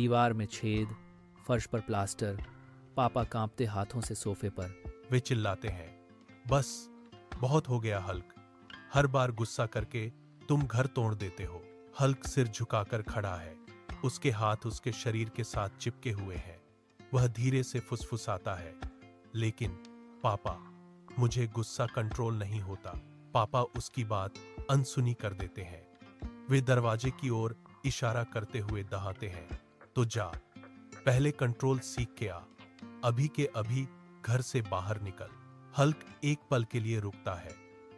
दीवार में छेद, फर्श पर प्लास्टर, पापा कांपते हाथों से सोफे पर। वे चिल्लाते हैं, बस बहुत हो गया हल्क, हर बार गुस्सा करके तुम घर तोड़ देते हो। हल्क सिर झुकाकर खड़ा है, उसके हाथ उसके शरीर के साथ चिपके हुए हैं। वह धीरे से फुसफुसाता है, लेकिन पापा, मुझे गुस्सा कंट्रोल नहीं होता। पापा उसकी बात अनसुनी कर देते हैं। वे दरवाजे की ओर इशारा करते हुए दहाते हैं, तो जा, पहले कंट्रोल सीख के आ, अभी के अभी घर से बाहर निकल। हल्क एक पल के लिए रुकता है।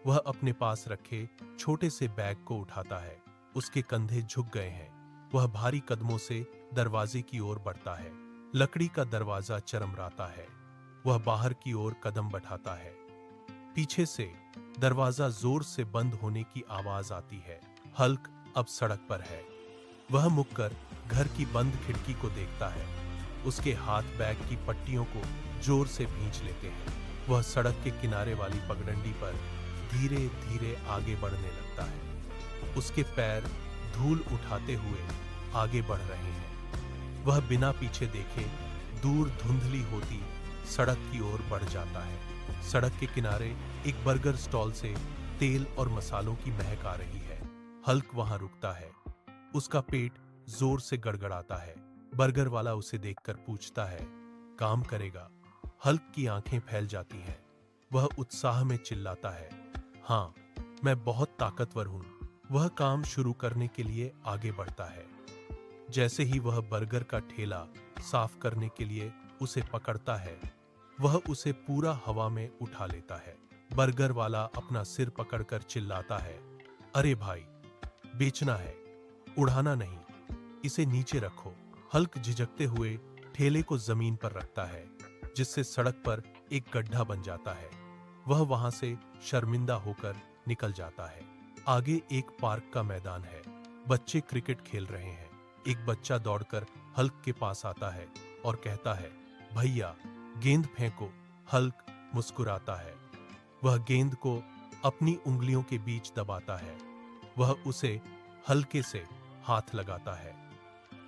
वह अपने पास रखे छोटे से बैग को उठाता है। उसके कंधे झुक गए हैं। वह भारी कदमों से दरवाजे की ओर बढ़ता है। लकड़ी का दरवाजा चरमराता है। वह बाहर की ओर कदम बढ़ाता है। पीछे से दरवाजा जोर से बंद होने की आवाज आती है। हल्क अब सड़क पर है। वह मुड़कर घर की बंद खिड़की को देखता है। उसके हाथ बैग की पट्टियों को जोर से भींच लेते हैं। वह सड़क के किनारे वाली पगडंडी पर धीरे धीरे आगे बढ़ने लगता है। उसके पैर धूल उठाते हुए आगे बढ़ रहे हैं। वह बिना पीछे देखे दूर धुंधली होती सड़क की ओर बढ़ जाता है। सड़क के किनारे एक बर्गर स्टॉल से तेल और मसालों की महक आ रही है। हल्क वहां रुकता है। उसका पेट जोर से गड़गड़ाता है। बर्गर वाला उसे देखकर पूछता है, काम करेगा? हल्क की आंखें फैल जाती हैं। वह उत्साह में चिल्लाता है, हाँ, मैं बहुत ताकतवर हूं। वह काम शुरू करने के लिए आगे बढ़ता है। जैसे ही वह बर्गर का ठेला साफ करने के लिए उसे पकड़ता है, वह उसे पूरा हवा में उठा लेता है। बर्गर वाला अपना सिर पकड़कर चिल्लाता है, अरे भाई, बेचना है, उड़ाना नहीं, इसे नीचे रखो। हल्क झिझकते हुए ठेले को जमीन पर रखता है, जिससे सड़क पर एक गड्ढा बन जाता है। वह वहां से शर्मिंदा होकर निकल जाता है। आगे एक पार्क का मैदान है। बच्चे क्रिकेट खेल रहे हैं। एक बच्चा दौड़कर हल्क के पास आता है और कहता है, भैया, गेंद फेंको। हल्क मुस्कुराता है। वह गेंद को अपनी उंगलियों के बीच दबाता है। वह उसे हल्के से हाथ लगाता है।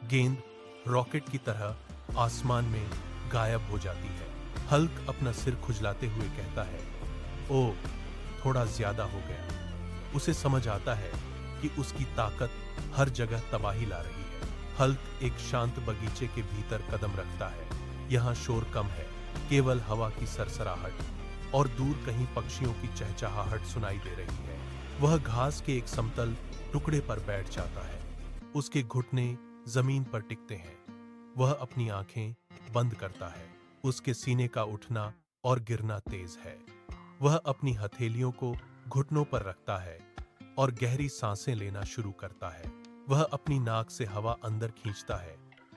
गेंद रॉकेट की तरह आसमान में गायब हो जाती है। हल्क अपना सिर खुजलाते हुए कहता है, ओह, थोड़ा ज्यादा हो गया। उसे समझ आता है कि उसकी ताकत हर जगह तबाही ला रही है। हल्क एक शांत बगीचे के भीतर कदम रखता है। यहाँ शोर कम है, केवल हवा की सरसराहट और दूर कहीं पक्षियों की चहचहाहट सुनाई दे रही है। वह घास के एक समतल टुकड़े पर बैठ जाता है। उसके घुटने जमीन पर टिकते हैं। वह अपनी आंखें बंद करता है। उसके सीने का उठना और गिरना तेज है। वह अपनी हथेलियों को घुटनों पर रखता है और गहरी सांसें लेना शुरू करता है। वह अपनी नाक से हवा अंदर खींचता है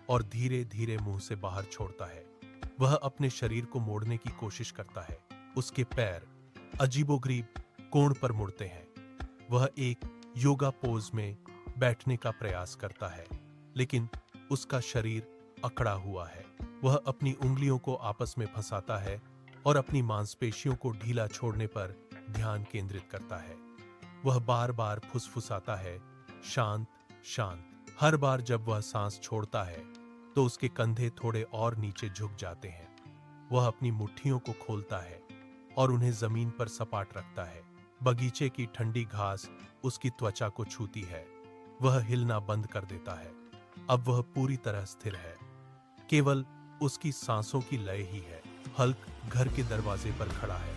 और धीरे धीरे मुंह से बाहर छोड़ता है। वह अपने शरीर को मोड़ने की कोशिश करता है। उसके पैर अजीबोगरीब कोण पर मुड़ते हैं। वह एक योगा पोज में बैठने का प्रयास करता है, लेकिन उसका शरीर अकड़ा हुआ है। वह अपनी उंगलियों को आपस में फंसाता है और अपनी मांसपेशियों को ढीला छोड़ने पर ध्यान केंद्रित करता है। वह बार बार फुसफुसाता है, शांत शांत। हर बार जब वह सांस छोड़ता है तो उसके कंधे थोड़े और नीचे झुक जाते हैं। वह अपनी मुट्ठियों को खोलता है और उन्हें जमीन पर सपाट रखता है। बगीचे की ठंडी घास उसकी त्वचा को छूती है। वह हिलना बंद कर देता है। अब वह पूरी तरह स्थिर है। केवल उसकी सांसों की लय ही है। हल्क घर के दरवाजे पर खड़ा है।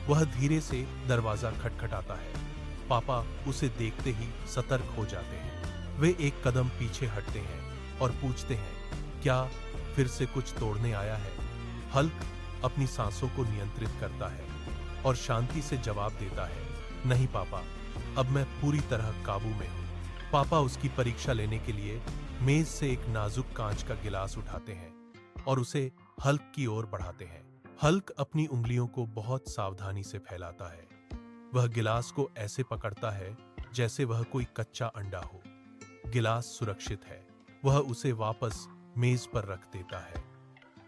वह धीरे से दरवाजा खटखटाता है। पापा उसे देखते ही सतर्क हो जाते हैं। वे एक कदम पीछे हटते हैं और पूछते हैं, क्या फिर से कुछ तोड़ने आया है? हल्क अपनी सांसों को नियंत्रित करता है और शांति से जवाब देता है, नहीं पापा, अब मैं पूरी तरह काबू में हूँ। पापा उसकी परीक्षा लेने के लिए मेज से एक नाजुक कांच का गिलास उठाते हैं और उसे हल्क की ओर बढ़ाते हैं। हल्क अपनी उंगलियों को बहुत सावधानी से फैलाता है। वह गिलास को ऐसे पकड़ता है जैसे वह कोई कच्चा अंडा हो। गिलास सुरक्षित है। वह उसे वापस मेज पर रख देता है।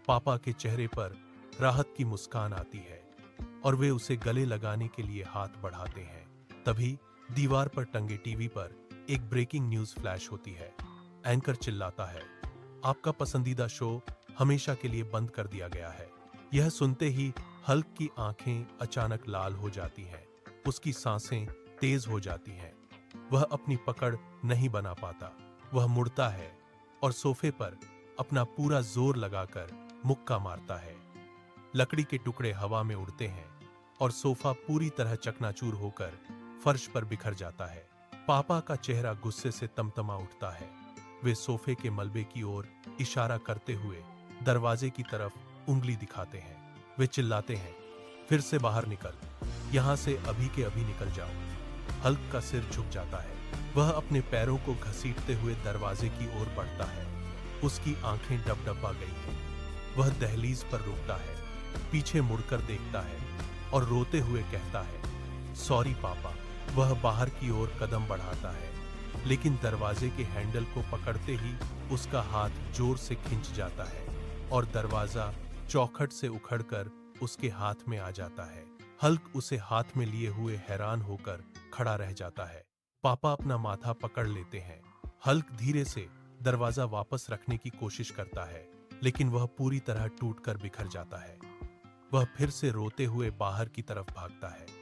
पापा के चेहरे पर राहत की मुस्कान आती है और वे उसे गले लगाने के लिए हाथ बढ़ाते हैं। तभी दीवार पर टंगे टीवी पर एक ब्रेकिंग न्यूज फ्लैश होती है। एंकर चिल्लाता है, आपका पसंदीदा शो हमेशा के लिए बंद कर दिया गया है। यह सुनते ही हल्क की आंखें अचानक लाल हो जाती हैं, उसकी सांसें तेज हो जाती हैं। वह अपनी पकड़ नहीं बना पाता। वह मुड़ता है और सोफे पर अपना पूरा जोर लगाकर मुक्का मारता है। लकड़ी के टुकड़े हवा में उड़ते हैं और सोफा पूरी तरह चकनाचूर होकर फर्श पर बिखर जाता है। पापा का चेहरा गुस्से से तमतमा उठता है। वे सोफे के मलबे की ओर इशारा करते हुए दरवाजे की तरफ उंगली दिखाते हैं। वे चिल्लाते हैं, फिर से बाहर निकल, यहां से अभी के अभी निकल जाओ। हल्क का सिर झुक जाता है। वह अपने पैरों को घसीटते हुए दरवाजे की ओर बढ़ता है। उसकी आंखें डबडबा गई हैं। वह दहलीज पर रुकता है, पीछे मुड़कर देखता है और रोते हुए कहता है, सॉरी पापा। वह बाहर की ओर कदम बढ़ाता है, लेकिन दरवाजे के हैंडल को पकड़ते ही उसका हाथ जोर से खिंच जाता है और दरवाजा चौखट से उखड़कर उसके हाथ में आ जाता है। हल्क उसे हाथ में लिए हुए हैरान होकर खड़ा रह जाता है। पापा अपना माथा पकड़ लेते हैं। हल्क धीरे से दरवाजा वापस रखने की कोशिश करता है, लेकिन वह पूरी तरह टूटकर बिखर जाता है। वह फिर से रोते हुए बाहर की तरफ भागता है।